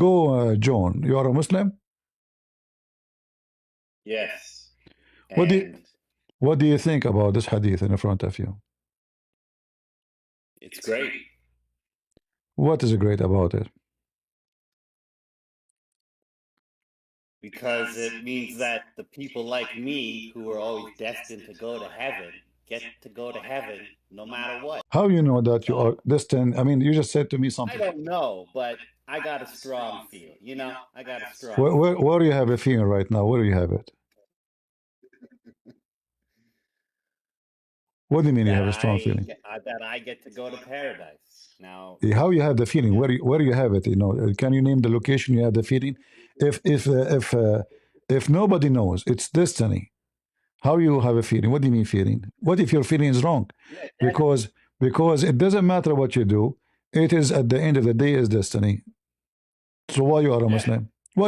Go, John. You are a Muslim. Yes. What do you, And what do you think about this hadith in front of you? it's great What is great about it? because it means that the people like me who are always destined to go to heaven get to go to heaven no matter what. How you know that you So are destined? I mean, you just said to me I something. don't know, but I got a strong feel. I got a strong feel. Where do you have a feeling right now? Where do you have it? What do you mean you have a strong feeling? That I get to go to paradise. Now, How you have the feeling? yeah. Where do you have it? Can you name the location you have the feeling? If nobody knows, it's destiny. How you have a feeling? What do you mean feeling? What if your feeling is wrong? Yeah, Because it doesn't matter what you do. It is at the end of the day is destiny. So why you are a yeah. Muslim? Why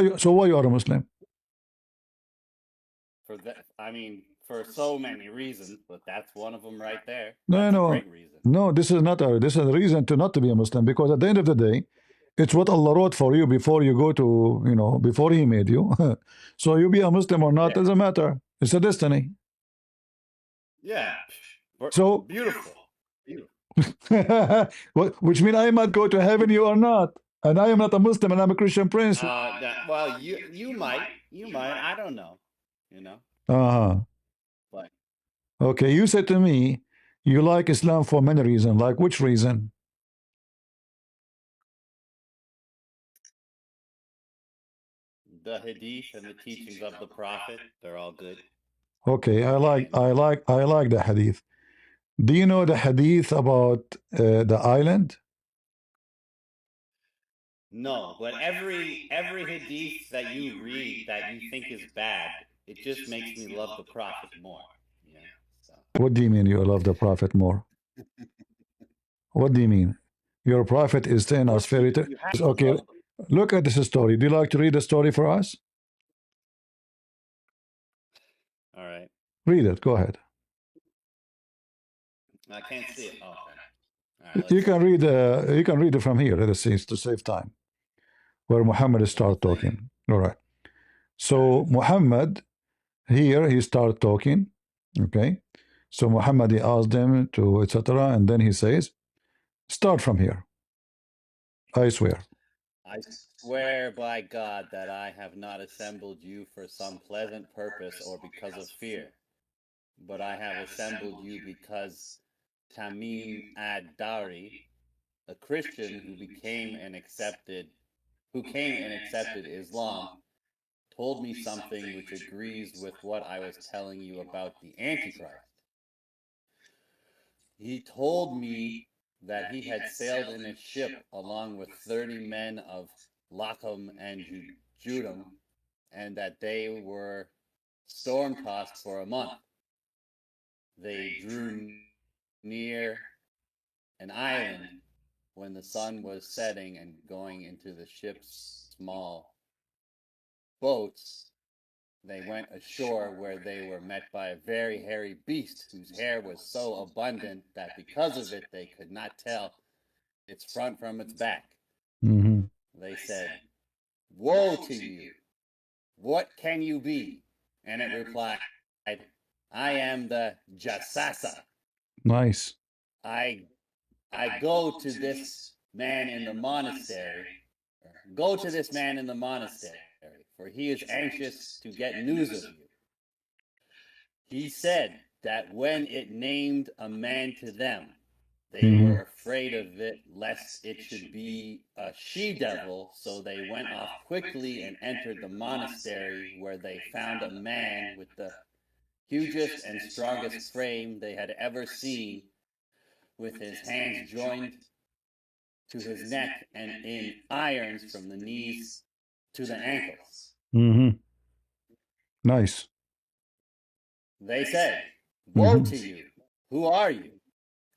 you are a Muslim? For that, I mean, for so many reasons, but that's one of them right there. No, That's a no, great reason. no. This is not a. This is a reason to not to be a Muslim because at the end of the day, it's what Allah wrote for you before you go to before He made you. So you be a Muslim or not Yeah, doesn't matter. It's a destiny. yeah. So, Beautiful, beautiful. which means I might go to heaven, you are not, and I am not a Muslim, and I'm a Christian prince. Well, you might. I don't know, you know. Uh-huh. But Okay, you said to me you like Islam for many reasons. Like which reason? the hadith and the teachings of the prophet, they're all good. Okay, And I like the hadith. Do you know the hadith about the island? no, but every hadith that you read that you think is bad, it just makes me love the prophet more. Yeah. So What do you mean you love the prophet more? What do you mean? Your prophet is of telling us course fairy tale. you have to Okay, love them. look at this story. Do you like to read the story for us? All right. Read it. Go ahead. I can't see it. Oh, okay. All right, You let's can see. read. You can read it from here. Let us see to save time. Where Muhammad The whole start thing. talking. All right. All right. So Muhammad here he start talking. Okay. So Muhammad he asked them to etc. And then he says, start from here. I swear. I swear by God that I have not assembled you for some pleasant purpose or because of fear, but I have assembled you because Tamim ad-Dari, a Christian who came and accepted Islam, told me something which agrees with what I was telling you about the Antichrist. He told me that he had sailed in a ship along with 30 men of Lacham and Judum, and that they were storm tossed for a month. They drew near an island when the sun was setting and going into the ship's small boats. They went ashore where they were met by a very hairy beast whose hair was so abundant that because of it they could not tell its front from its back. Mhm. They said, "Woe to you! What can you be?" And it replied, "I am the Jasasa. Nice. I I go to this man in the monastery. Go to this man in the monastery, for he is anxious to get news of you. He said that when it named a man to them, they were Mhm. afraid of it lest it should be a she-devil, so they went off quickly and entered the monastery, where they found a man with the hugest and strongest frame they had ever seen, with his hands joined to his neck and in irons from the knees to the ankles. Mhm. Nice. They said, "Woe Mhm. to you! Who are you?"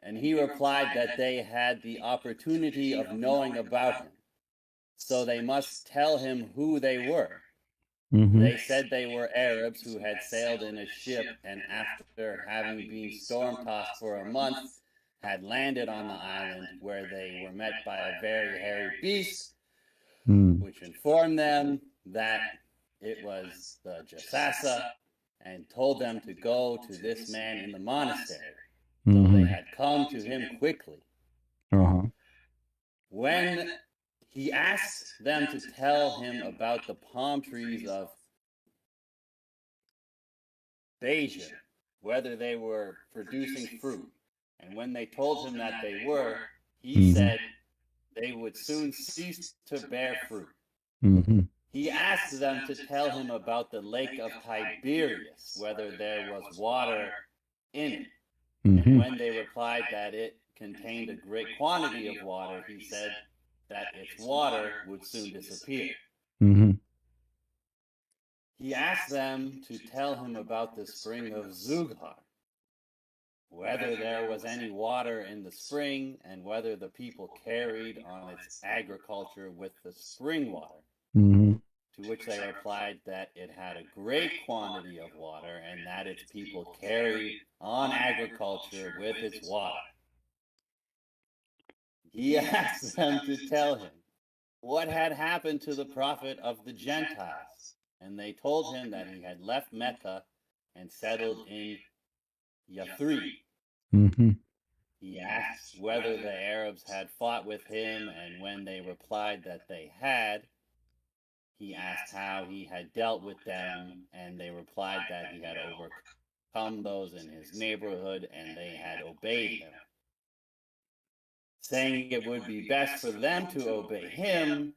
And he replied that they had the opportunity of knowing about him, so they must tell him who they were. Mhm. They said they were Arabs who had sailed in a ship, and after having been storm tossed for a month, had landed on the island, where they were met by a very hairy beast which informed them that it was the Jasasa, and told them to go to this man in the monastery. So they had come to him quickly. When he asked them to tell him about the palm trees of Beja, whether they were producing fruit, and when they told him that they were, he said they would soon cease to bear fruit. He asked them to tell him about the lake of Tiberias, whether there was water in it. And when they replied that it contained a great quantity of water, he said that its water would soon disappear. He asked them to tell him about the spring of Zughar, whether there was any water in the spring, and whether the people carried on its agriculture with the spring water. To which they replied that it had a great quantity of water, and that its people carried on agriculture with its water. He asked them to tell him what had happened to the prophet of the Gentiles, and they told him that he had left Mecca and settled in Yathrib. He asked whether the Arabs had fought with him, and when they replied that they had, he asked how he had dealt with them, and they replied that he had overcome those in his neighborhood, and they had obeyed him. Saying it would be best for them to obey him,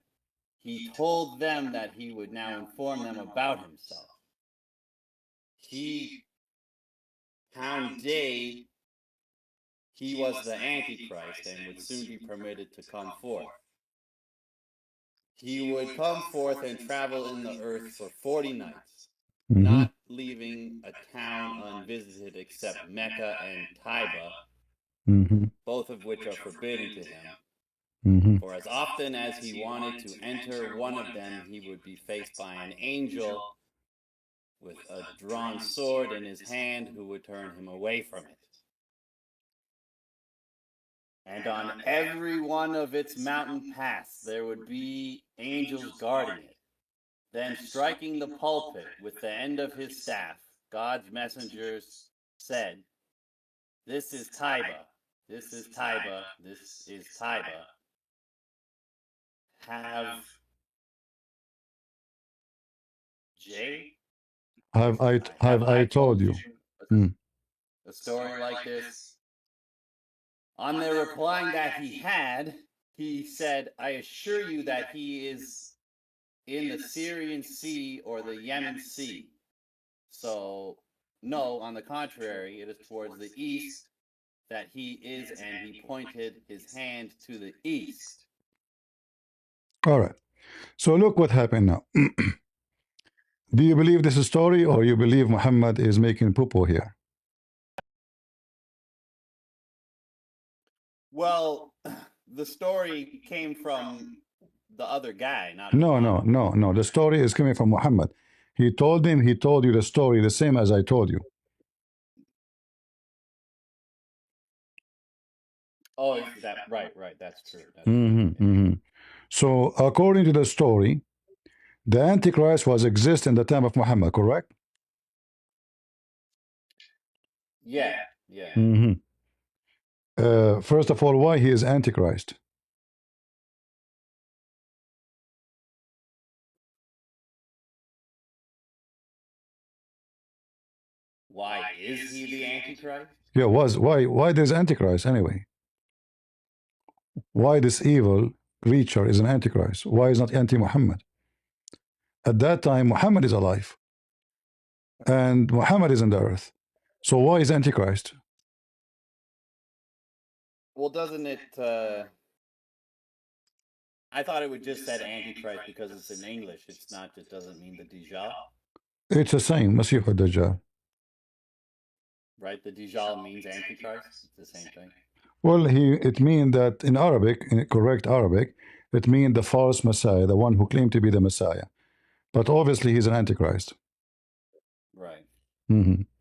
he told them that he would now inform them about himself. He found day he was the Antichrist and would soon be permitted to come forth. He would come forth and travel in the earth for 40 nights, not leaving a town unvisited except Mecca and Taiba, both of which are forbidden to him. For as often as he wanted to enter one of them, he would be faced by an angel with a drawn sword in his hand who would turn him away from it. And on every one of its mountain paths there would be angels guarding it. Then, striking the pulpit with the end of his staff, God's messengers said, "This is Taiba, this is Taiba, this is Taiba. Have I told you? A story like this?" On their replying that he had, he said, "I assure you that he is in the Syrian Sea or the Yemen Sea." So, no, on the contrary, it is towards the east that he is, and he pointed his hand to the east. All right. So look what happened now. Do you believe this story, or you believe Muhammad is making poo-poo here? Well, the story came from the other guy, not No. The story is coming from Muhammad. He told you the story the same as I told you. Oh, is that right? That's true. So according to the story, the Antichrist was exist in the time of Muhammad, correct? Yeah. First of all, why he is Antichrist? Why is he the Antichrist? Yeah, why there's Antichrist anyway? Why this evil creature is an Antichrist? Why is not anti-Muhammad? At that time, Muhammad is alive, and Muhammad is on the earth. So why is Antichrist? Well, doesn't it? I thought it would just said Antichrist because it's in English. It's not. It doesn't mean the Dajjal. It's the same, Masih al-Dajjal. Right, the Dajjal means Antichrist. It's the same thing. Well, it means that in Arabic, in correct Arabic, it means the false Messiah, the one who claimed to be the Messiah. But obviously, he's an Antichrist. Right.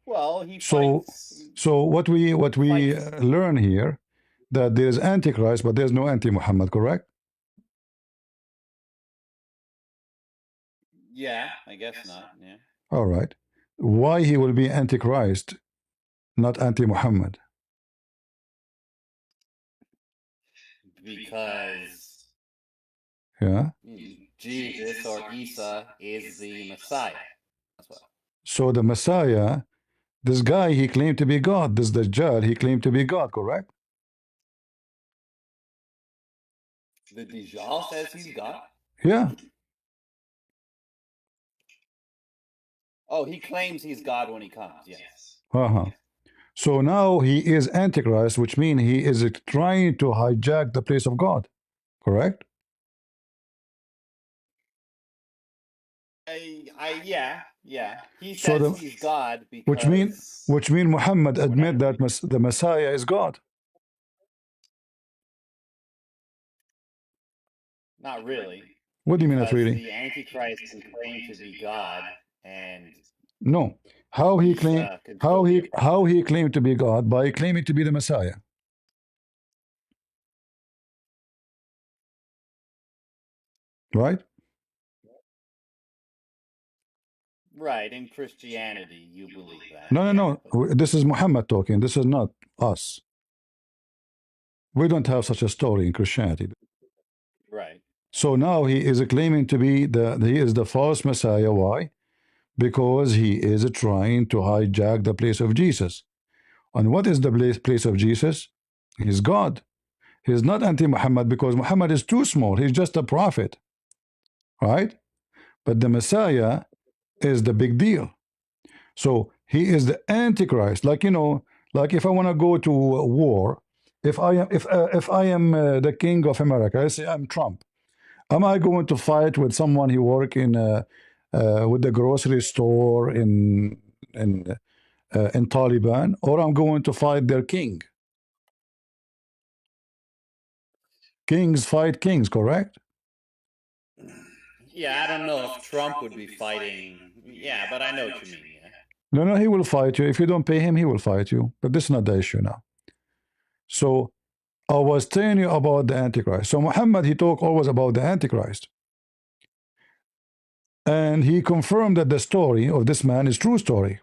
Well, he fights. So what we learn here, that there is Antichrist, but there's no anti-Muhammad, correct? Yeah, I guess not. Yeah. All right. Why he will be Antichrist, not anti-Muhammad? Because Yeah. Jesus or Isa is the Messiah. That's what. So the Messiah, this guy, he claimed to be God. This Dajjal, he claimed to be God, correct? The Dajjal says he's God. Yeah. Oh, he claims he's God when he comes. Yes. Uh-huh. So now he is Antichrist, which means he is trying to hijack the place of God, correct? Yeah, yeah. He So says the he's God which mean because which mean Muhammad admit whatever. that the Messiah is God. Not really, What do you mean not because really? the Antichrist can claim to be God, and No. How he claim Isa can still be a prophet. how he claimed to be God by claiming to be the Messiah. Right? Right, in Christianity, you believe that, No, no, yeah. But, no. This is Muhammad talking. This is not us. We don't have such a story in Christianity. right. So now he is claiming to be he is the false Messiah. Why? Because he is trying to hijack the place of Jesus. And what is the place of Jesus? He's God. He's not anti-Muhammad because Muhammad is too small. He's just a prophet, right? But the Messiah is the big deal. So he is the Antichrist. Like like if I want to go to war, if I am the king of America, I say I'm Trump. Am I going to fight with someone who work in with the grocery store in Taliban, or I'm going to fight their king? Kings fight kings, correct? Yeah, I don't know if Trump would be fighting. Yeah, but I know what you mean, yeah. No, no, he will fight you. If you don't pay him, he will fight you. But this is not the issue now. So I was telling you about the Antichrist. So Muhammad, he talked always about the Antichrist. And he confirmed that the story of this man is true story.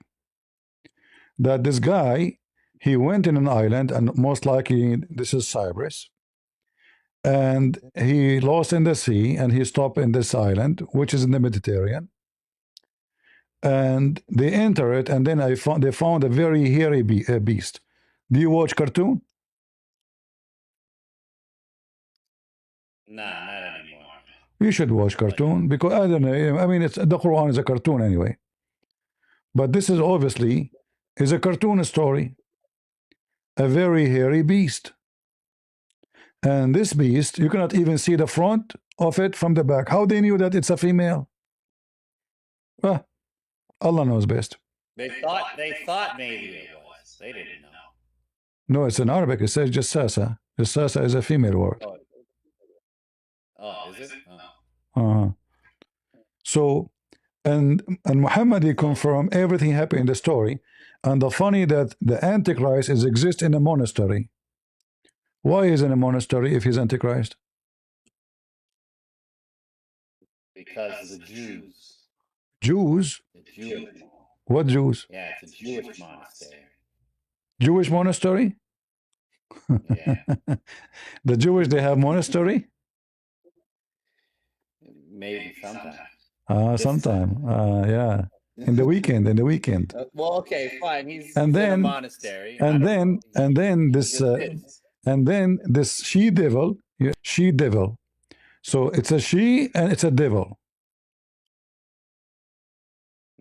That this guy, he went in an island, and most likely this is Cyprus, and he lost in the sea, and he stopped in this island, which is in the Mediterranean. And they enter it, and then they found a very hairy beast. Do you watch cartoon? Nah, not anymore. You should watch cartoon because I don't know. I mean, it's the Quran is a cartoon anyway. But this is obviously is a cartoon story. A very hairy beast, and this beast you cannot even see the front of it from the back. How they knew that it's a female? Well, Allah knows best. They thought maybe it was. They didn't know. No, it's in Arabic. It says Jassasa. Jassasa is a female word. Oh, is it? Uh-huh. So, and Muhammad he confirmed everything happened in the story. And the funny that the Antichrist is exist in a monastery. Why is in a monastery if he's Antichrist? Because the Jews. Jews? The Jewish. What Jews? Yeah, it's a Jewish monastery. Jewish monastery? Yeah. The Jewish, they have monastery? Maybe sometimes. Sometime. Yeah. In the weekend, in the weekend. Well, okay, fine. He's And in a then monastery. and then He this just is. and then this she devil, yeah, she devil. So it's a she and it's a devil.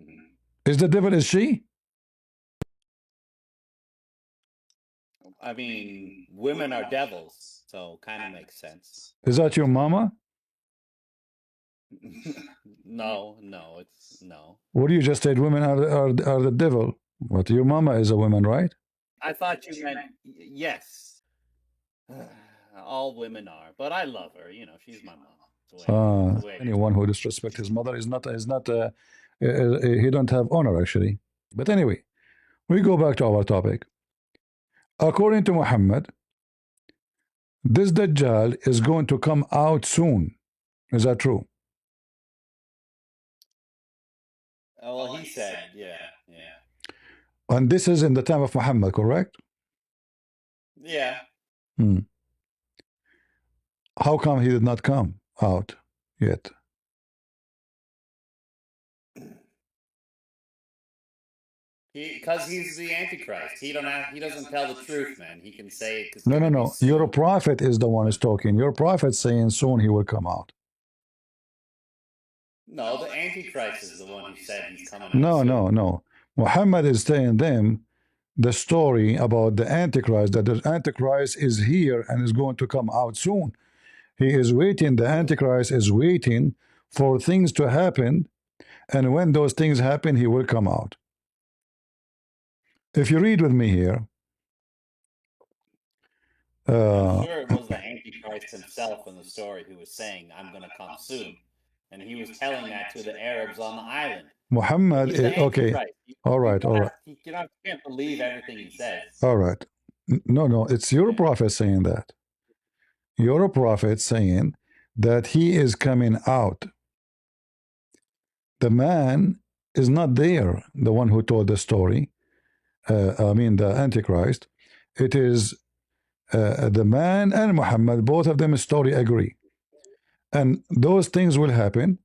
Mhm. Is the devil is she? I mean, women are devils, so kind of makes sense. Is that your mama? No, it's no. What you just said? Women are the devil. But your mama is a woman, right? I thought you meant yes. All women are, but I love her. You know, she's my mom. It's the way it is. Anyone who disrespects his mother is not he don't have honor actually. But anyway, we go back to our topic. According to Muhammad, this Dajjal is going to come out soon. Is that true? Oh, well, he said, yeah, yeah, And this is in the time of Muhammad, correct? yeah. Hmm. How come he did not come out yet? Because he's the Antichrist. He doesn't tell the truth, man. He can say it's No, going no, to be no. Your soon. prophet is the one who's talking. Your prophet saying soon he will come out. No, the Antichrist is the one who said he's coming out No, soon. no, no. Muhammad is telling them the story about the Antichrist, that the Antichrist is here and is going to come out soon. He is waiting, the Antichrist is waiting for things to happen, and when those things happen, he will come out. If you read with me here, I'm uh, sure it was the Antichrist himself in the story who was saying, I'm going to come soon. And he was telling that to the Arabs on the island. Muhammad, He's the okay, Antichrist. all right, all right, You can't believe everything he says. all right. No, no, it's your prophet saying that. Your prophet saying that he is coming out. The man is not there, the one who told the story. I mean, the Antichrist. It is the man and Muhammad, both of them story agree. And those things will happen.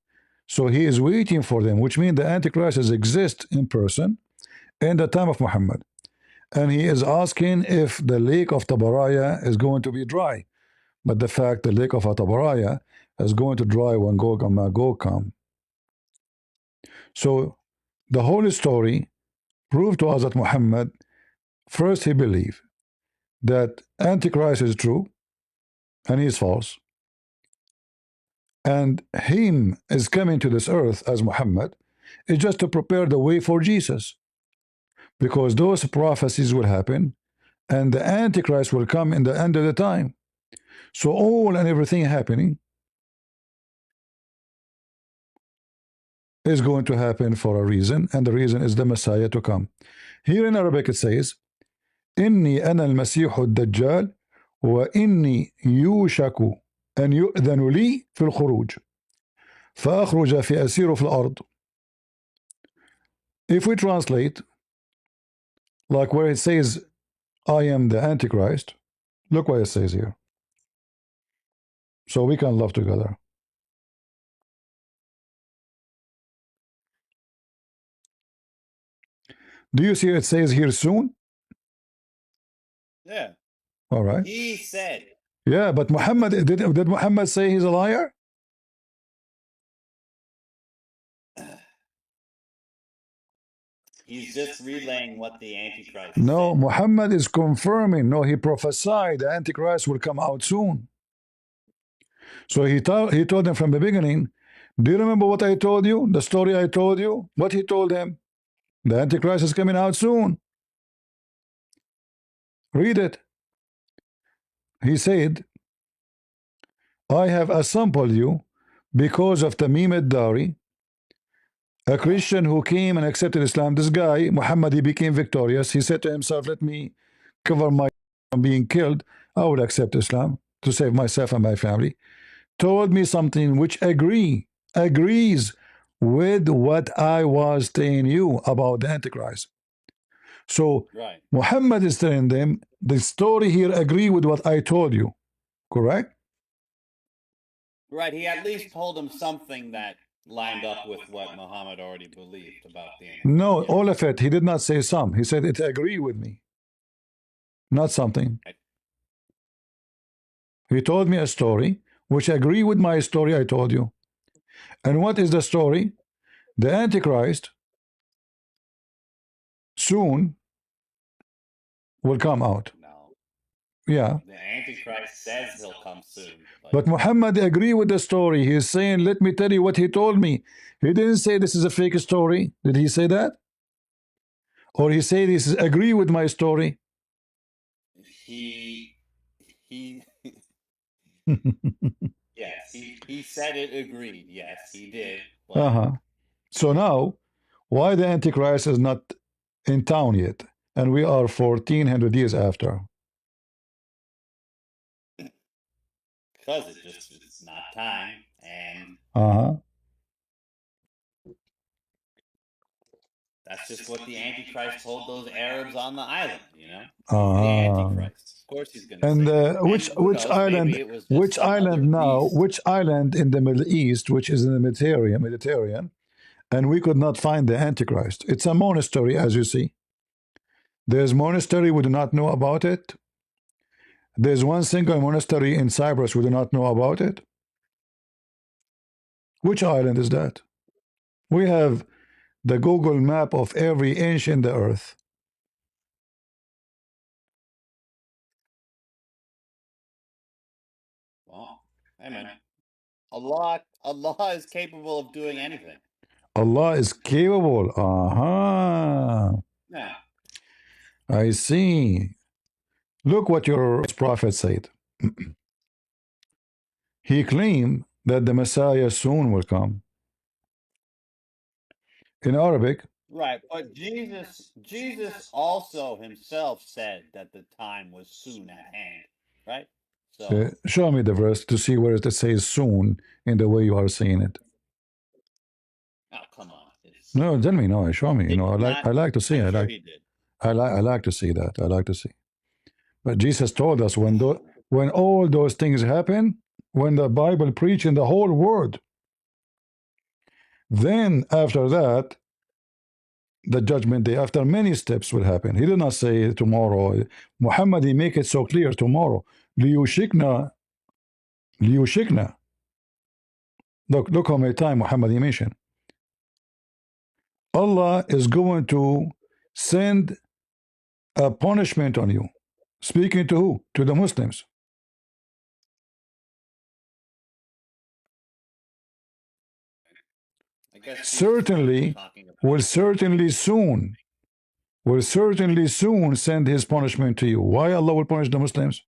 So he is waiting for them, which means the Antichrist exists in person in the time of Muhammad. And he is asking if the lake of Tabaraya is going to be dry. But the fact the lake of Tabaraya is going to dry when Gog and Magog come. So the whole story proved to us that Muhammad, first he believed that Antichrist is true and he is false. And him is coming to this earth as Muhammad is just to prepare the way for Jesus. Because those prophecies will happen and the Antichrist will come in the end of the time. So all and everything happening is going to happen for a reason, and the reason is the Messiah to come. Here in Arabic it says, إني أنا المسيح الدجال وإني يوشك أن يؤذن لي في الخروج فأخرج فأسير في الأرض. If we translate, like where it says, I am the Antichrist, look what it says here. So we can love together. Do you see it says here soon? Yeah. All right. He said. Yeah, but Muhammad, did Muhammad say he's a liar? He's just relaying what the Antichrist No, said. Muhammad is confirming. No, he prophesied the Antichrist will come out soon. So he told them from the beginning, do you remember what I told you? The story I told you? What he told them? The Antichrist is coming out soon. Read it. He said, I have assembled you because of Tamim ad-Dari, a Christian who came and accepted Islam. This guy, Muhammad, he became victorious. He said to himself, let me cover my from being killed. I would accept Islam to save myself and my family. Told me something which agrees with what I was telling you about the Antichrist. So Right. Muhammad is telling them the story here agree with what I told you, correct? Right. He at least told him something that lined up with what Muhammad already believed about the Antichrist. No, Yes. all of it. He did not say some. He said it agree with me, not something. He told me a story which agree with my story I told you. And what is the story? The Antichrist soon will come out. No. Yeah. The Antichrist says he'll come soon. But Muhammad agree with the story. He is saying, let me tell you what he told me. He didn't say this is a fake story. Did he say that? Or he say this is agree with my story? He yes, he said it agreed. Yes, he did. Uh-huh. So now, why the Antichrist is not in town yet? And we are 1400 years after. Because it's not time. And Uh-huh. just what the Antichrist told those Arabs on the island. You know, he's the Uh, Antichrist. Of course, he's going to and say that. which And who knows? Maybe island? it was just Which some other island now? beast. Which island in the Middle East, which is in the Mediterranean, and we could not find the Antichrist? It's a monastery, as you see. There's monastery, we do not know about it. There's one single monastery in Cyprus, we do not know about it. Which island is that? We have the Google map of every inch in the earth. Well, amen. Allah is capable of doing anything. Allah is capable. Yeah. I see. Look what your prophet said. He claimed that the Messiah soon will come. In Arabic, Right, but Jesus also himself said that the time was soon at hand, right? So, show me the verse to see where it says soon in the way you are saying it. oh come on, No, tell me. No, show me. You did know, he not? I like to see. I'm I sure like. he did. I like to see that. I like to see. But Jesus told us when all those things happen, when the Bible preach in the whole world, then after that, the judgment day, after many steps will happen. He did not say tomorrow. Muhammad, he make it so clear tomorrow. Liyushikna, liyushikna. Look how many times Muhammad he mentioned. Allah is going to send a punishment on you. Speaking to who? To the Muslims. I guess Certainly, will certainly soon send his punishment to you. Why Allah will punish the Muslims?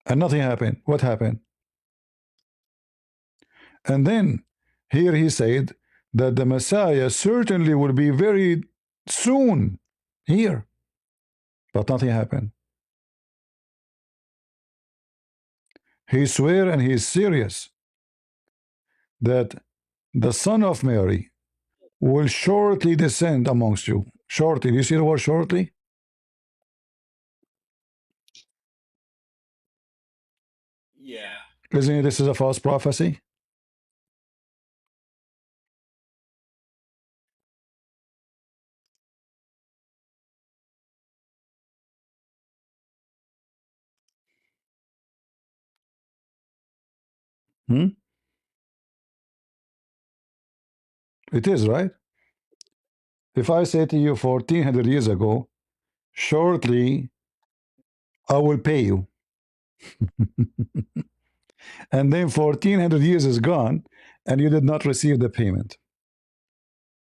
And nothing happened. What happened? And then here he said that the Messiah certainly will be very soon here. But nothing happened. He swear and he is serious that the Son of Mary will shortly descend amongst you. Shortly. Do you see the word shortly? Yeah. Isn't it this is a false prophecy? Hmm? It is, right? If I say to you 1400 years ago, shortly I will pay you. And then 1400 years is gone and you did not receive the payment.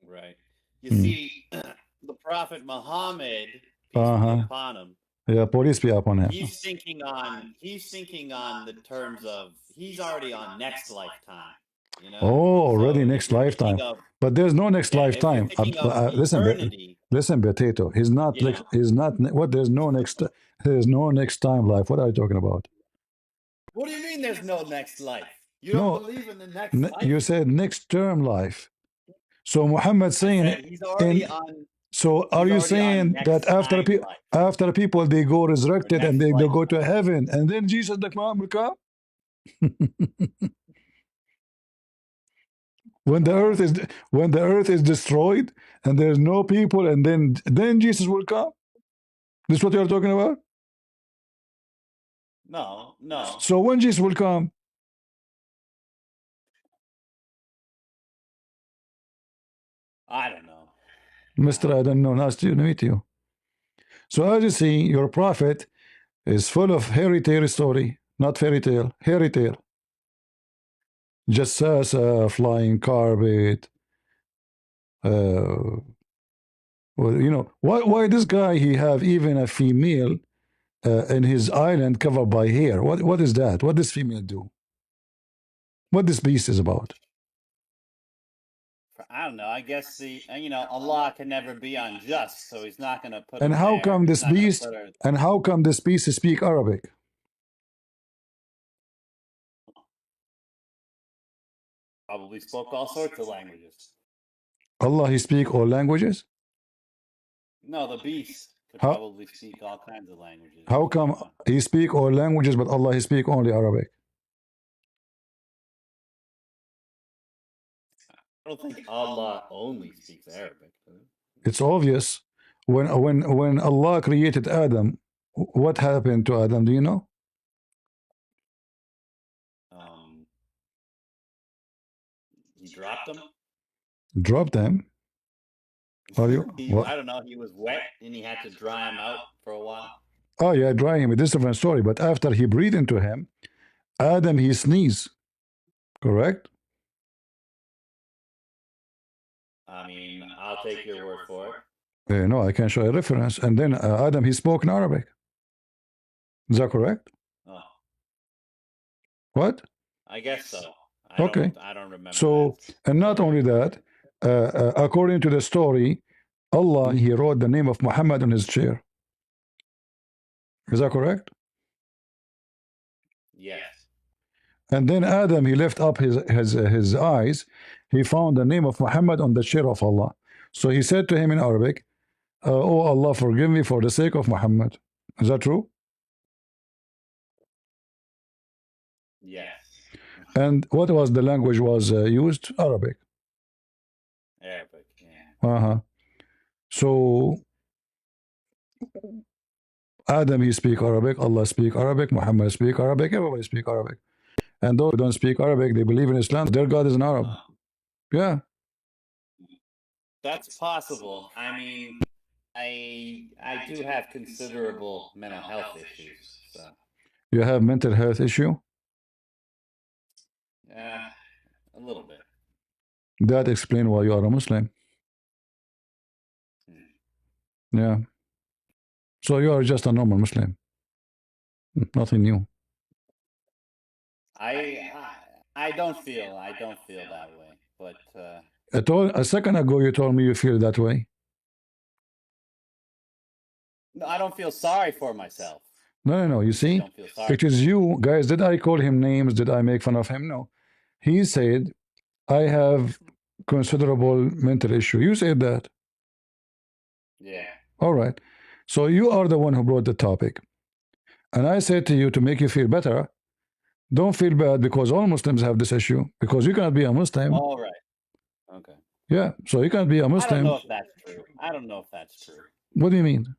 Right. You see, the Prophet Muhammad, peace be upon him. Yeah, police be upon him. He's thinking on the terms of he's already on next lifetime. You know? Oh, already So next lifetime. But there's no next lifetime. Listen, Potato. He's not. He's not. What? There's no next. There's no next time life. What are you talking about? What do you mean? There's no next life? You don't believe in the next life? You said next term life. So Muhammad saying he's already on. So are you saying that after people they go resurrected and they go to heaven and then Jesus the Quran will come? When the earth is destroyed and there's no people and then Jesus will come? This is what you're talking about? No. So when Jesus will come? I don't know. Mr. I don't know. Nice to meet you. So as you see, your prophet is full of fairy tale story, not fairy tale, fairy tale. Just as a flying carpet. Well, you know, why this guy he have even a female in his island covered by hair? What is that? What does female do? What this beast is about? I don't know. I guess Allah can never be unjust, so He's not going to put. And how come this beast? And how come this beast speak Arabic? Probably spoke all sorts of languages. Allah, he speak all languages. No, the beast could How probably speak all kinds of languages. how come he speak all languages, but Allah he speak only Arabic? I don't think Allah only speaks Arabic. It's obvious. When Allah created Adam, what happened to Adam? Do you know? He dropped him. Dropped him. Are you? What? I don't know. He was wet and he had to dry him out for a while. Oh yeah, dry him. It's a different story. But after he breathed into him, Adam he sneezed. Correct? I mean, I'll take your word for it. No, I can show a reference. And then Adam he spoke in Arabic. Is that correct? Oh, What? I guess so. Okay. I don't remember. So, and not only that, according to the story, Allah he wrote the name of Muhammad on his chair. Is that correct? Yes. And then Adam he lifted up his eyes. He found the name of Muhammad on the chair of Allah. So he said to him in Arabic, "Oh Allah, forgive me for the sake of Muhammad." Is that true? Yes. And what was the language was used? Arabic. Arabic. Yeah. So Adam he speak Arabic, Allah speak Arabic, Muhammad speak Arabic, everybody speak Arabic. And those who don't speak Arabic, they believe in Islam. Their God is an Arab. Yeah. That's possible. I mean, I do have considerable mental health issues. So. You have mental health issue? A little bit. That explains why you are a Muslim. Yeah. So you are just a normal Muslim. Nothing new. I don't feel that way. But a second ago you told me you feel that way. No, I don't feel sorry for myself. No. You see, it is you guys. Did I call him names? Did I make fun of him? No. He said, I have considerable mental issue. You said that. Yeah. All right. So you are the one who brought the topic. And I said to you, to make you feel better, don't feel bad because all Muslims have this issue. Because you cannot be a Muslim. All right. Okay. Yeah. So you can't be a Muslim. I don't know if that's true. I don't know if that's true. What do you mean?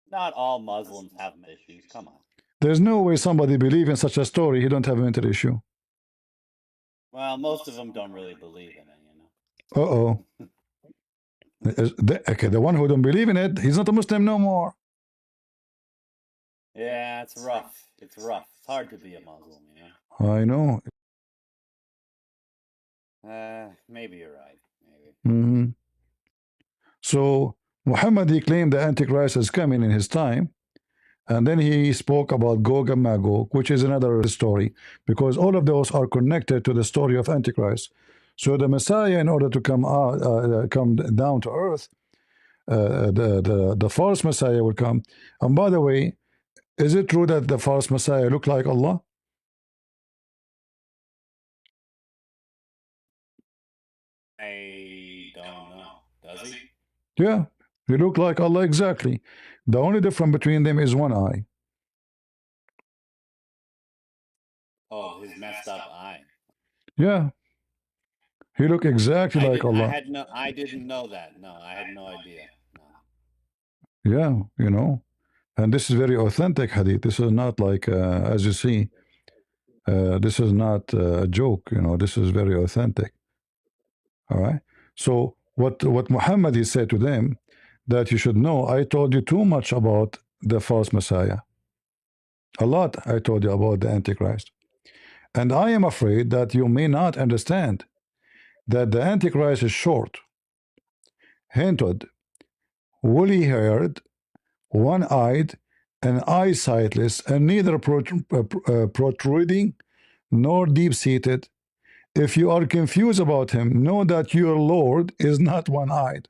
Not all Muslims have issues. Come on. There's no way somebody believe in such a story he don't have a mental issue. Well, most of them don't really believe in it, you know. Okay, the one who don't believe in it, he's not a Muslim no more. Yeah, it's rough. It's rough. It's hard to be a Muslim, you know. I know. Maybe you're right. Maybe. So Muhammad he claimed the Antichrist is coming in his time, and then he spoke about Gog and Magog, which is another story, because all of those are connected to the story of Antichrist. So the Messiah, in order to come down to earth, the false Messiah will come. And by the way, is it true that the false Messiah look like Allah? I don't know. Does he? Yeah, he look like Allah exactly. The only difference between them is one eye. Oh, his messed up eye. Yeah. He look exactly like Allah. I didn't know that. No, I had no idea. No. Yeah, you know. And this is very authentic hadith. This is not like, as you see, this is not a joke, you know, this is very authentic. All right. So what Muhammad he said to them, that you should know, I told you too much about the false Messiah. A lot I told you about the Antichrist. And I am afraid that you may not understand that the Antichrist is short, hinted, woolly-haired, one-eyed, and eyesightless, and neither protruding nor deep-seated. If you are confused about him, know that your Lord is not one-eyed.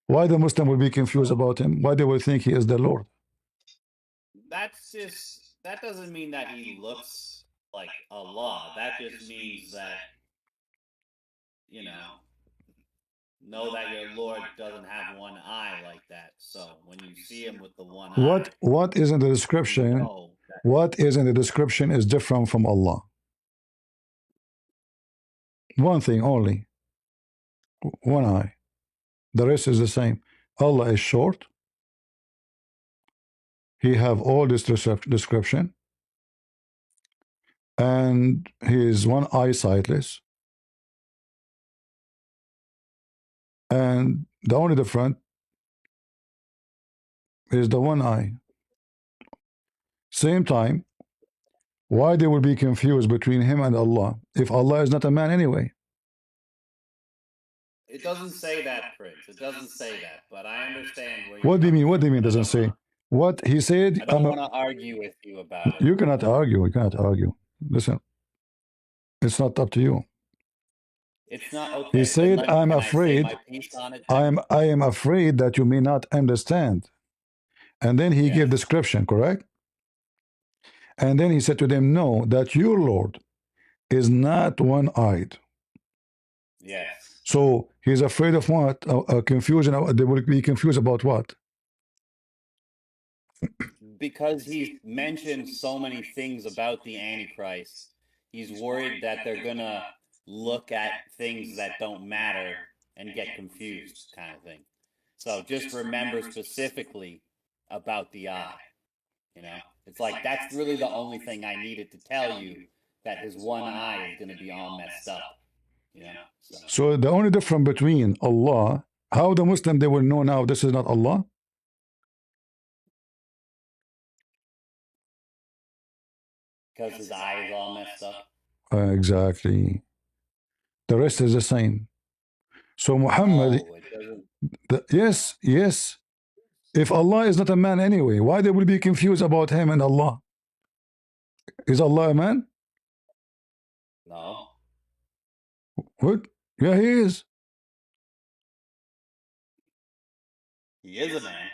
Why the Muslim will be confused about him? Why they will think he is the Lord? That doesn't mean that he looks like Allah. That just means that, you know, know that your Lord doesn't have one eye like that. So when you see him with the one What is in the you description? know that What is in the description is different from Allah. One thing only, one eye. The rest is the same. Allah is short. He have all this description, and he is one eye sightless. And the only difference is the one eye. Same time, why they will be confused between him and Allah if Allah is not a man anyway? it doesn't say that, Prince. It doesn't say that. But I understand where you're What do you mean? coming What do you from. mean? But Doesn't say what he said. I don't want to argue with you about it. You cannot argue. You cannot argue. Listen, it's not up to you. It's not okay. He said, "I'm Can I say afraid. my piece on it? Then? I am afraid that you may not understand." And then he Yes. gave description, correct? And then he said to them, "Know that your Lord is not one-eyed." Yes. So he's afraid of what? A confusion. They will be confused about what? Because he's mentioned so many things about the Antichrist, he's worried that they're gonna look at things that don't matter and get confused, kind of thing. So just remember specifically about the eye. You know, it's like that's really the only thing I needed to tell you, that his one eye is gonna be all messed up. You know. So the only difference between Allah, how the Muslim they will know now this is not Allah? Because his eye is all messed up. Exactly. The rest is the same. So Muhammad, yes, yes. If Allah is not a man anyway, why they will be confused about him and Allah? Is Allah a man? No. What? Yeah, he is. He is a man.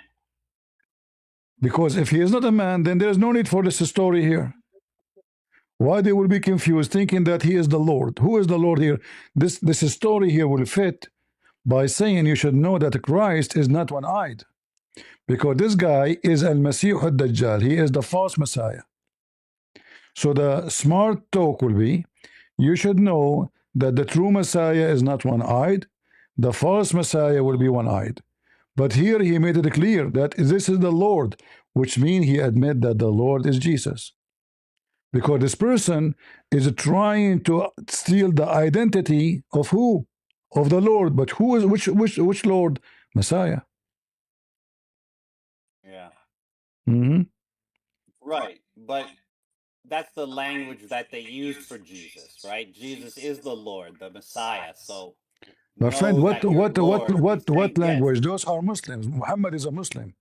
Because if he is not a man, then there is no need for this story here. Why they will be confused, thinking that he is the Lord? Who is the Lord here? This story here will fit by saying you should know that Christ is not one-eyed, because this guy is Al-Masih al-Dajjal. He is the false Messiah. So the smart talk will be, you should know that the true Messiah is not one-eyed. The false Messiah will be one-eyed. But here he made it clear that this is the Lord, which means he admit that the Lord is Jesus. Because this person is trying to steal the identity of who? Of the Lord. But who is which Lord? Messiah. Yeah. Mm-hmm. Right, but that's the language that they used for Jesus, right? Jesus is the Lord, the Messiah. So, my friend, what language? Yes. Those are Muslims. Muhammad is a Muslim.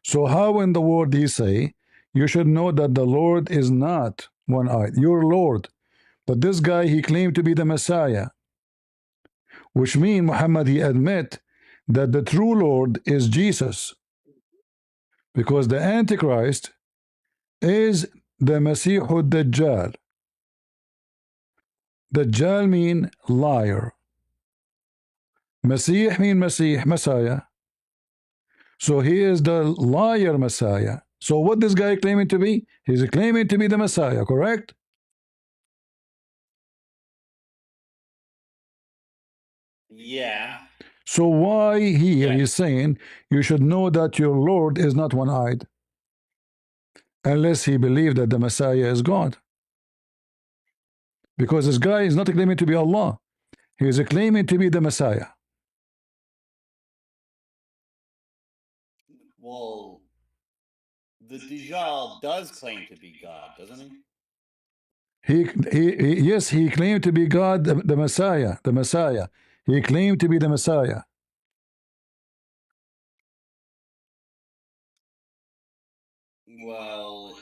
So how in the world do you say you should know that the Lord is not one-eyed? Your Lord. But this guy, he claimed to be the Messiah, which means Muhammad, he admit that the true Lord is Jesus, because the Antichrist is the Masih al-Dajjal. Dajjal mean liar. Masih mean Messiah. So he is the liar Messiah. So what this guy claiming to be? He's claiming to be the Messiah, correct? Yeah. So why here he's saying you should know that your Lord is not one-eyed, unless he believed that the Messiah is God? Because this guy is not claiming to be Allah. He is claiming to be the Messiah. Well, the Dajjal does claim to be God, doesn't he? Yes, he claimed to be God, the Messiah, the Messiah. He claimed to be the Messiah. Well,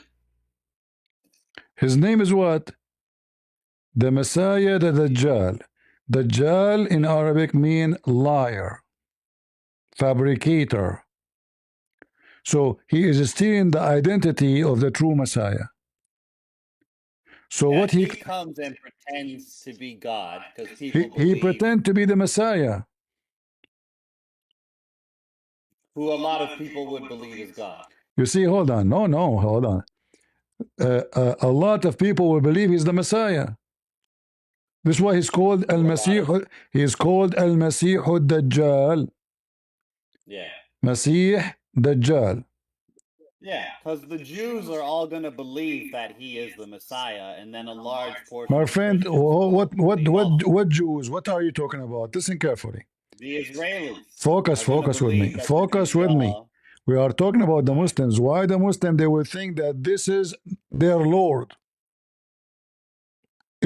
his name is what? The Messiah, the Dajjal. Dajjal in Arabic mean liar, fabricator. So he is stealing the identity of the true Messiah. So what he comes and pretends to be God, because people he pretend to be the Messiah. who a lot of people would believe is God. You see, hold on. No, hold on. A lot of people will believe he's the Messiah. This is why he's called Al-Masih. He is called Al-Masih Dajjal. Yeah. Masih Dajjal. Yeah, because the Jews are all going to believe that he is the Messiah, and then a large portion. My of friend, Christians will believe what Jews? What are you talking about? Listen carefully. the Israelis. Focus with me. that Focus with me. Dajjal- We are talking about the Muslims. Why the Muslim? They will think that this is their Lord.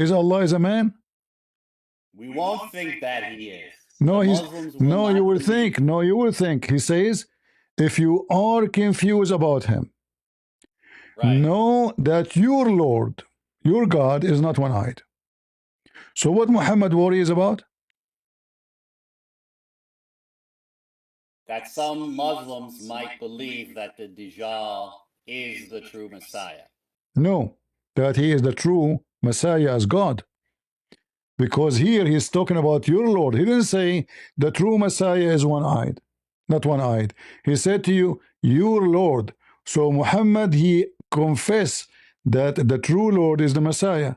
Is Allah is a man? We won't think that he is. No, The he's Muslims will no. not You will believe- think. No, you will think. He says, if you are confused about him, Right. know that your Lord, your God, is not one-eyed. So what Muhammad worries about? That some Muslims might believe that the Dajjal is the true Messiah. No, that he is the true Messiah as God. Because here he's talking about your Lord. He didn't say the true Messiah is one-eyed, not one-eyed. He said to you, your Lord. So Muhammad, he confessed that the true Lord is the Messiah.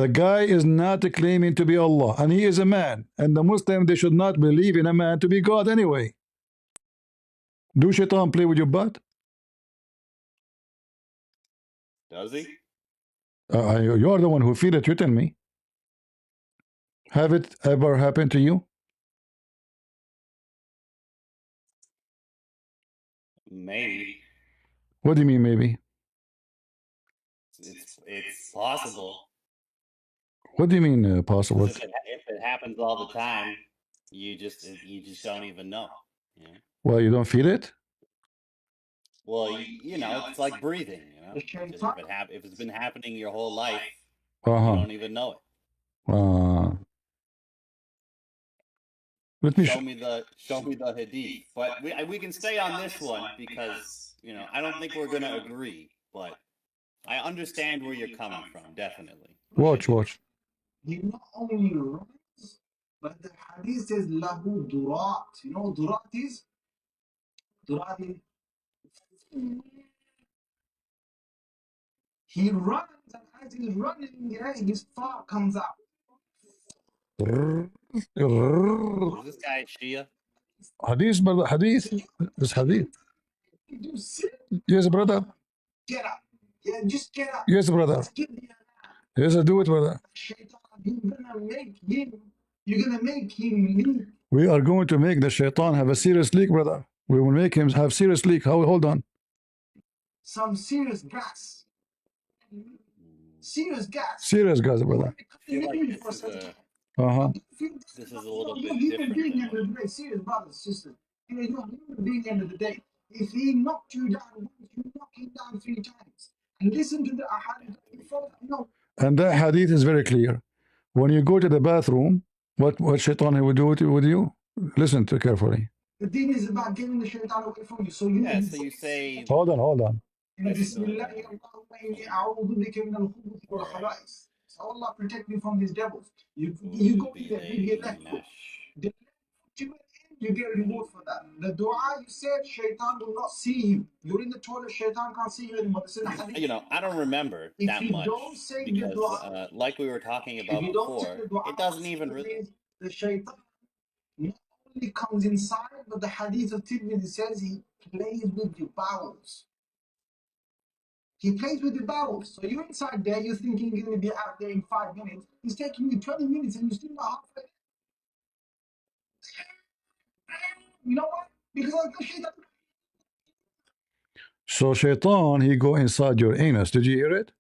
The guy is not claiming to be Allah, and he is a man. And the Muslim, they should not believe in a man to be God anyway. Do Shaitan play with your butt? Does he? You're the one who feel it. You tell me. Have it ever happened to you? Maybe. What do you mean, maybe? It's possible. What do you mean, possible? If it happens all the time, you just don't even know. You know? Well, you don't feel it? Well, you know, it's like breathing. You know, if it's been happening your whole life, you don't even know it. Let me show me the hadith. But we can stay on this one because I don't think we're gonna agree, but I understand where you're coming from. Definitely. watch. He not only runs, but the hadith says lahu durat. You know what durat is? Durat is he runs, and as he's running, his far comes out. Is this guy Shia? Hadith, brother, hadith. This hadith. You sit, Yes, brother. get up. Yeah, just get up. Yes, brother. Give the Yes, I do it, brother. shaitan. You're gonna make him leave. We are going to make the shaitan have a serious leak, brother. We will make him have serious leak. Hold on. Some serious gas. Serious gas. Serious guys, brother. I feel like this is a little bit You're human different being than end of the day, serious brothers, sisters. You're a human being end of the day. If he knocked you down once, you knock him down 3 times. And listen to the ahadith. And that hadith is very clear. When you go to the bathroom, what shaitan he will do with you? Listen to carefully. The deen is about getting the shaitan away from you. So you say. Hold on. So Allah protect me from these devils. You go there, you get left foot. You get reward for that. The dua you said, shaitan will not see you. You're in the toilet, shaitan can't see you anymore. I don't remember that much because, like we were talking about before, it doesn't even really. The shaitan not only comes inside, but the hadith of Tirmidhi says he plays with your bowels. He plays with your bowels. So you're inside there, you're thinking you're going to be out there in 5 minutes. He's taking you 20 minutes and you're still not halfway. You know what? Because the shaitan. So shaitan, he go inside your anus. Did you hear it?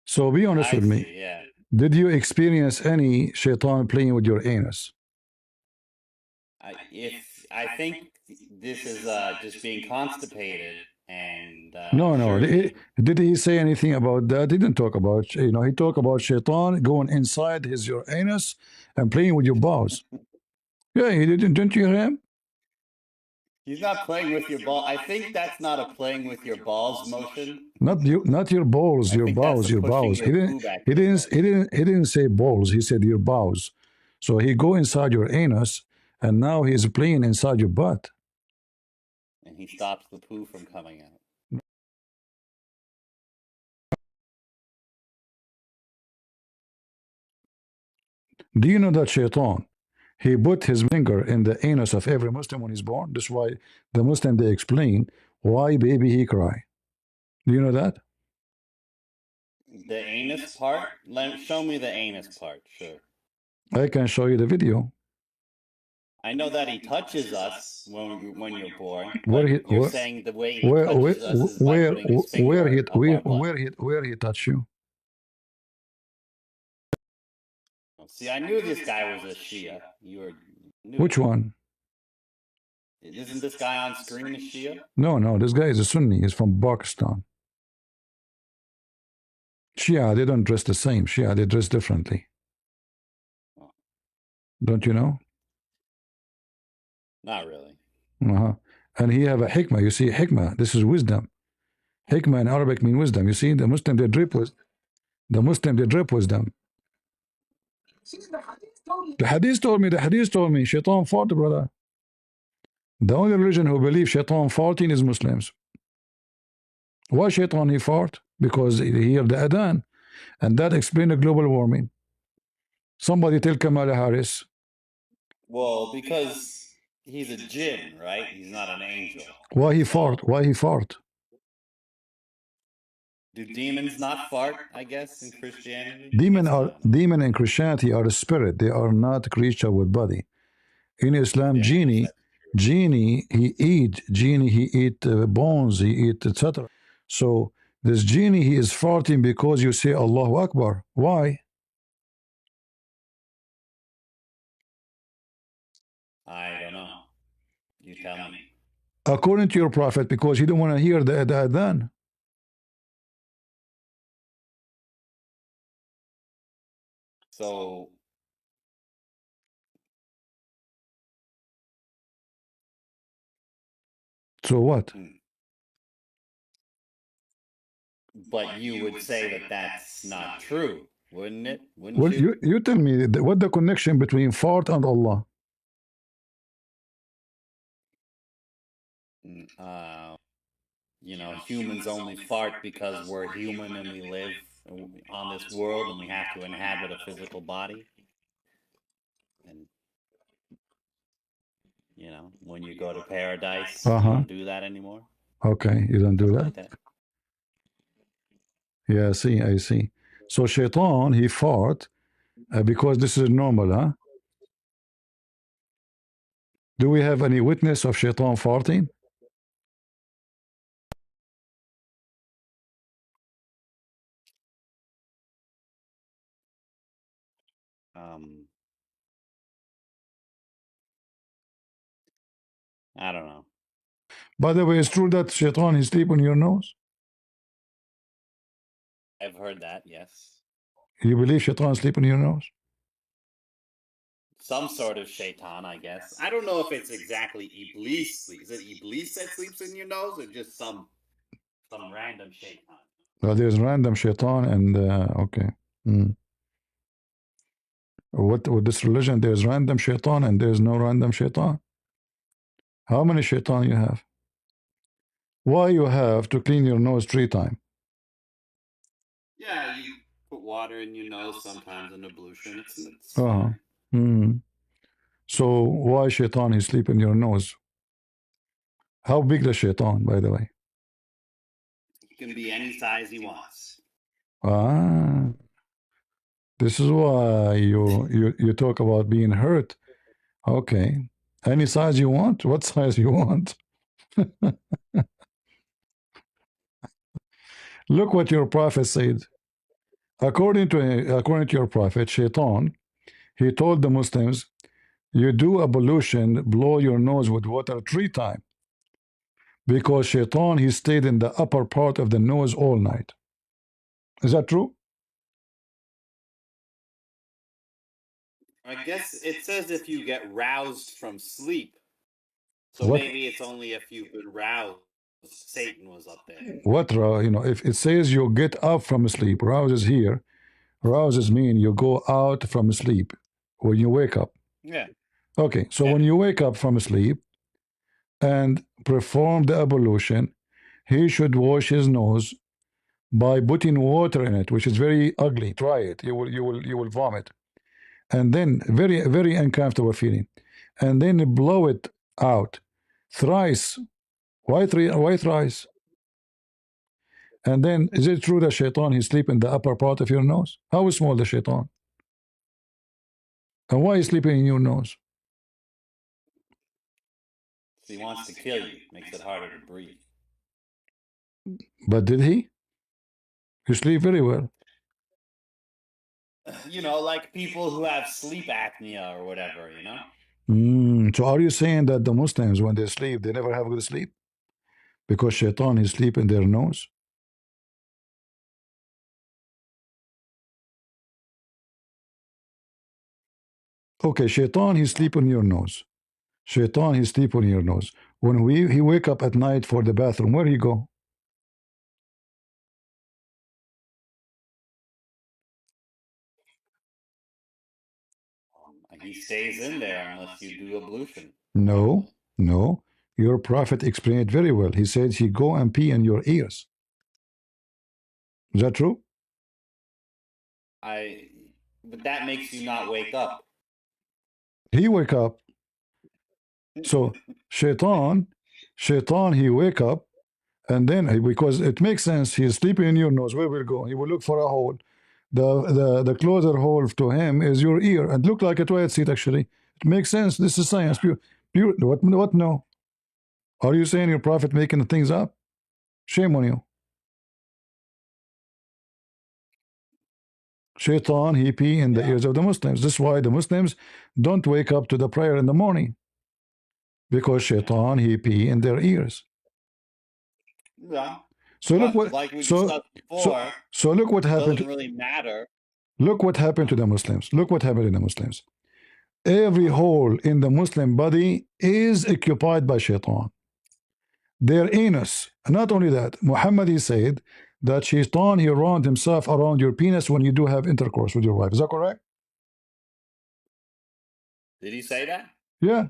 So be honest with me. Yeah. Did you experience any shaitan playing with your anus? I think this is just being constipated and. No. Sure. Did he say anything about that? He didn't talk about. He talked about shaitan going inside your anus and playing with your balls. Yeah, he didn't. Didn't you hear him? He's not playing with your ball. I think that's not a playing with your balls motion. Not your balls, your balls, your balls. He didn't say balls. He said your balls. So he go inside your anus, and now he's playing inside your butt. he stops the poo from coming out. Do you know that Shaitan, he put his finger in the anus of every Muslim when he's born? That's why the Muslim, they explain why baby he cry. Do you know that? The anus part? Show me the anus part, sure. I can show you the video. I know that he touches us when you're born, Where but he- you're where- saying the way he touches us is by putting his finger up our butt. where he touch you? See, I knew this guy was a Shia. Which one? Isn't this guy on screen a Shia? No, this guy is a Sunni. He's from Pakistan. Shia, they don't dress the same. Shia, they dress differently. Don't you know? Not really. And he have a hikmah. You see, hikmah, this is wisdom. Hikmah in Arabic mean wisdom. You see, the Muslim, they drip wisdom. See, the hadith told you. The hadith told me, Shaitan fought, brother. The only religion who believes Shaitan fighting is Muslims. Why Shaitan he fought? Because he heard the adhan. And that explains the global warming. Somebody tell Kamala Harris. Well, because he's a jinn, right? He's not an angel. Why he fought? Why he fought? Do demons not fart, I guess, in Christianity? Demon in Christianity are a spirit. They are not creature with body. In Islam, Yeah, genie, he eat bones, he eat etc. So this genie, he is farting because you say Allahu Akbar. Why? I don't know. You tell me. According to your prophet, because he don't want to hear the adhan. So what? But you would say that that's not true, wouldn't it? Wouldn't Well, you? you tell me what the connection between fart and Allah. Humans only fart because we're human and we live on this world and we have to inhabit a physical body. And, when you go to paradise, you don't do that anymore. Okay, you don't do that? Like that. Yeah, I see. So Shaitan, he fought because this is normal, huh? Do we have any witness of Shaitan farting? I don't know. By the way, it's true that Shaitan, he sleep on your nose? I've heard that, yes. You believe Shaitan sleep on your nose? Some sort of shaitan, I guess. I don't know if it's exactly Iblis. Is it Iblis that sleeps in your nose or just some random shaitan? Well, there's random Shaitan and, okay. What with this religion, there's random Shaitan and there's no random Shaitan. How many Shaitan you have? Why you have to clean your nose 3 times? Yeah, you put water in your nose sometimes in ablution. It's So why Shaitan he sleep in your nose? How big the Shaitan, by the way? He can be any size he wants. This is why you talk about being hurt. Okay. Any size you want? What size you want? Look what your prophet said. According to your prophet, Shaitan, he told the Muslims, you do ablution, blow your nose with water 3 times. Because Shaitan, he stayed in the upper part of the nose all night. Is that true? I guess it says if you get roused from sleep. So What? maybe it's only if you've been roused. Satan was up there. What, if it says you get up from sleep, rouses here, rouses mean you go out from sleep when you wake up. Yeah. Okay, so when you wake up from sleep, and perform the ablution, he should wash his nose by putting water in it, which is very ugly. Try it. You will vomit. And then very uncomfortable feeling. And then blow it out thrice. Why thrice? And then, is it true that shaitan, he sleep in the upper part of your nose? How small the shaitan? And why is sleeping in your nose? He wants to kill you. Makes it harder to breathe. But did he? You sleep very well. You know, like people who have sleep apnea or whatever, you know? So are you saying that the Muslims, when they sleep, they never have good sleep? Because shaitan is sleep in their nose? Okay, shaitan, he sleep on your nose. Shaitan, he sleep on your nose. When he wake up at night for the bathroom, where he go? He stays in there unless you do ablution. No, no. Your prophet explained it very well. He said he go and pee in your ears. Is that true? But that makes you not wake up. He wake up. So shaitan, he wake up, and then because it makes sense, he's sleeping in your nose. Where will go? He will look for a hole. The closer hole to him is your ear, and look like a toilet seat. Actually, it makes sense. This is science. Pure. What? No. Are you saying your prophet making things up? Shame on you. Shaitan, he pee in the ears of the Muslims. This is why the Muslims don't wake up to the prayer in the morning, because shaitan, he pee in their ears. Yeah. So look what like we discussed before, so look what happened. Doesn't really matter. Look what happened to the Muslims. Look what happened to the Muslims. Every hole in the Muslim body is occupied by shaitan. Their anus. Not only that, Muhammad, he said that shaitan, he round himself around your penis when you do have intercourse with your wife. Is that correct? Did he say that? Yeah.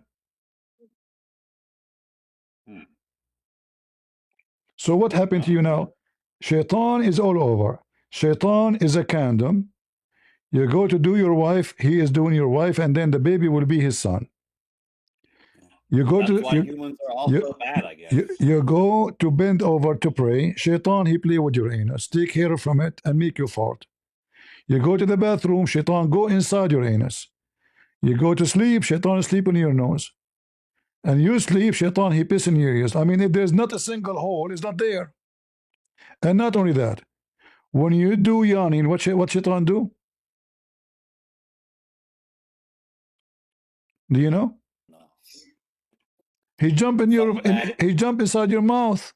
So what happened to you now? Shaitan is all over. Shaitan is a condom. You go to do your wife, he is doing your wife, and then the baby will be his son. You go That's why humans are all so bad, I guess. You go to bend over to pray. Shaitan, he play with your anus, take hair from it, and make you fart. You go to the bathroom. Shaitan go inside your anus. You go to sleep. Shaitan sleep in your nose. And you sleep. Shaitan, he piss in your ears. I mean, if there's not a single hole, it's not there. And not only that, when you do yawning, what shaitan do? Do you know? No. He jump in your he jump inside your mouth.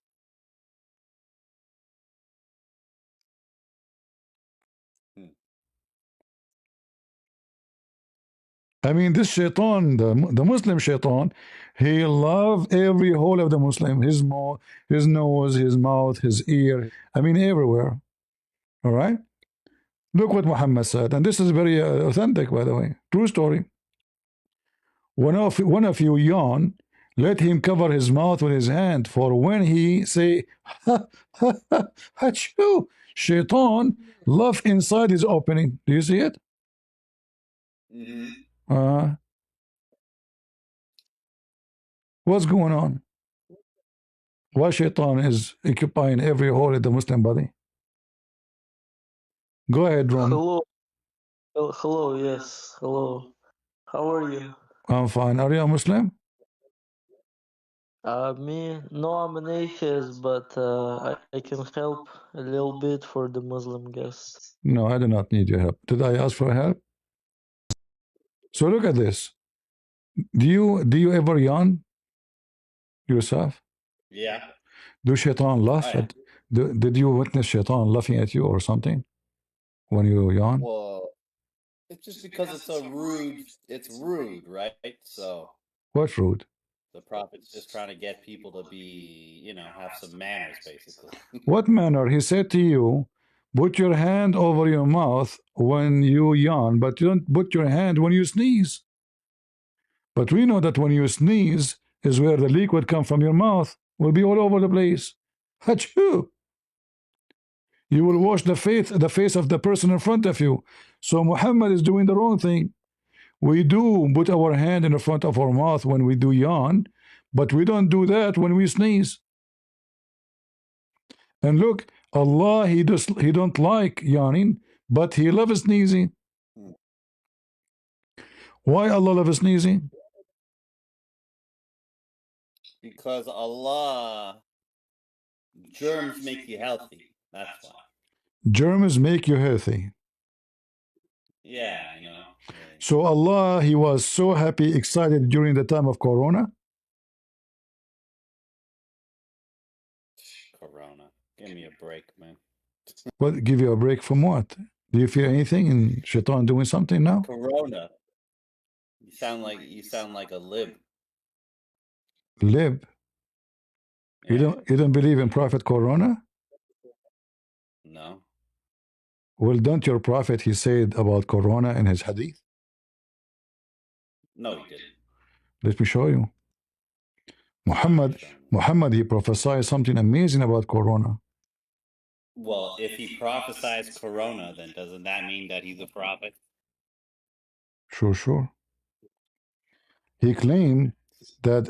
I mean, this shaitan, the Muslim shaitan, he love every hole of the Muslim. His mouth, his nose, his mouth, his ear. I mean, everywhere. All right. Look what Muhammad said, and this is very authentic, by the way. True story. One of you yawn, let him cover his mouth with his hand, for when he say ha ha ha achoo, shaitan laugh inside his opening. Do you see it? What's going on? Why shaitan is occupying every hole in the Muslim body? Go ahead, Ron. Hello. Hello, yes. Hello. How are you? I'm fine. Are you a Muslim? Me? No, I'm an atheist, but I can help a little bit for the Muslim guest. No, I do not need your help. Did I ask for help? So look at this. Do you ever yawn yourself? Yeah. Do shaitan laugh at? Did you witness shaitan laughing at you or something when you yawn? Well, it's just because it's a rude. It's rude, right? So. What rude? The prophet's just trying to get people to be, you know, have some manners, basically. What manner? He said to you, put your hand over your mouth when you yawn, but you don't put your hand when you sneeze. But we know that when you sneeze, is where the liquid come from your mouth will be all over the place. Achoo! You will wash the face of the person in front of you. So Muhammad is doing the wrong thing. We do put our hand in the front of our mouth when we do yawn, but we don't do that when we sneeze. And look, Allah, he don't like yawning, but he loves sneezing. Why Allah loves sneezing? Because Allah, germs make you healthy. That's why. Germs make you healthy. Yeah, I know. Yeah. So Allah, he was so happy, excited during the time of Corona. Corona. Give me a break, man. What, give you a break from what? Do you feel anything in Shaitan doing something now? Corona. You sound like a lib. Lib. Yeah. You don't believe in Prophet Corona? No. Well, don't your Prophet, he said about Corona in his hadith? No, he didn't. Let me show you. Muhammad, he prophesied something amazing about Corona. Well, if he prophesies Corona, then doesn't that mean that he's a prophet? Sure. He claimed that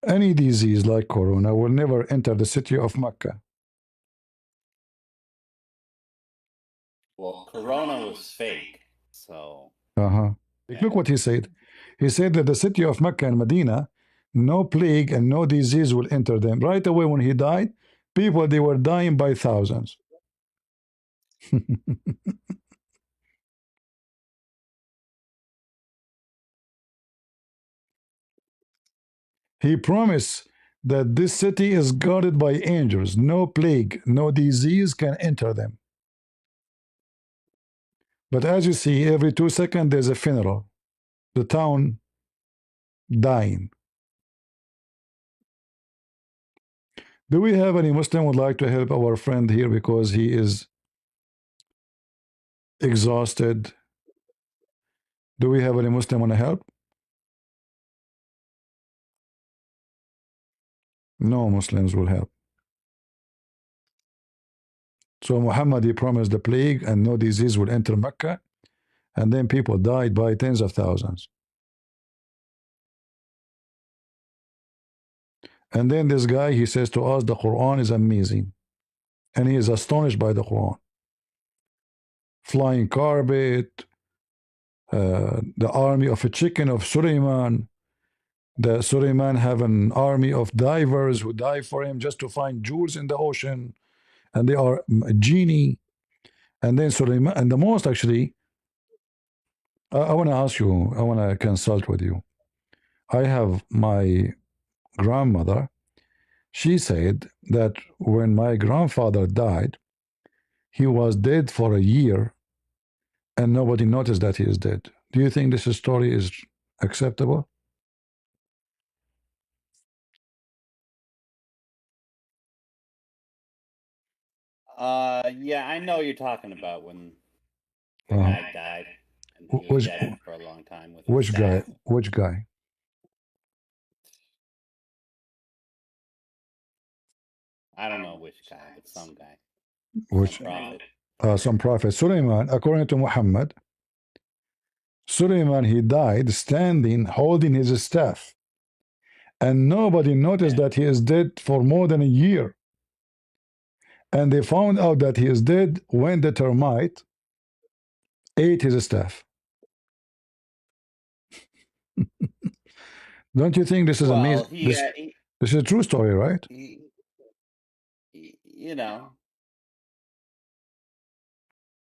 any disease like Corona will never enter the city of Mecca. Well, Corona was fake, so... Look what he said. He said that the city of Mecca and Medina, no plague and no disease will enter them. Right away when he died, people, they were dying by thousands. He promised that this city is guarded by angels. No plague, no disease can enter them. But as you see, every 2 seconds there's a funeral. The town dying. Do we have any Muslim would like to help our friend here because he is exhausted? Do we have any Muslim want to help? No Muslims will help. So Muhammad, he promised the plague and no disease will enter Mecca, and then people died by tens of thousands. And then this guy, he says to us, the Quran is amazing. And he is astonished by the Quran. Flying carpet, the army of a chicken of Suleiman. The Suleiman have an army of divers who dive for him just to find jewels in the ocean. And they are a genie. And then Suleiman, and the most actually, I want to ask you, I want to consult with you. I have my grandmother. She said that when my grandfather died, he was dead for a year and nobody noticed that he is dead. Do you think this story is acceptable? Yeah, I know you're talking about when the guy died and he was dead for a long time. With Which guy? Which guy? I don't know which guy, but some guy. Which some prophet. Some prophet. Suleiman, according to Muhammad, Suleiman, he died standing, holding his staff. And nobody noticed that he is dead for more than a year. And they found out that he is dead when the termite ate his staff. Don't you think this is amazing? This is a true story, right? You know.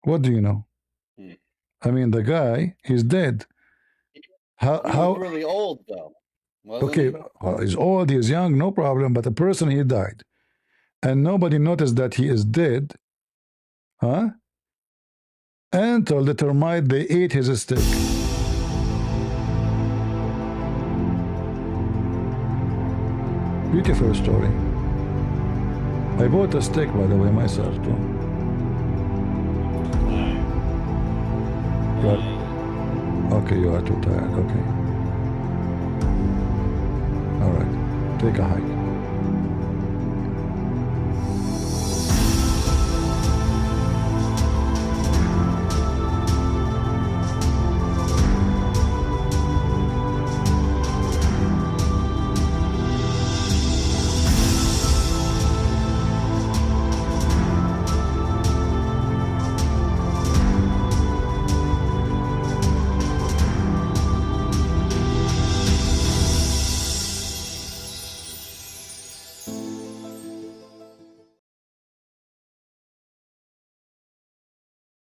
What do you know? I mean, the guy is dead. How really old though? Okay, well, he's old, he's young, no problem. But the person, he died, and nobody noticed that he is dead, huh? Until the termite, they ate his stick. Beautiful story. I bought a steak, by the way, myself too. Right. Okay, you are too tired. Okay. All right. Take a hike.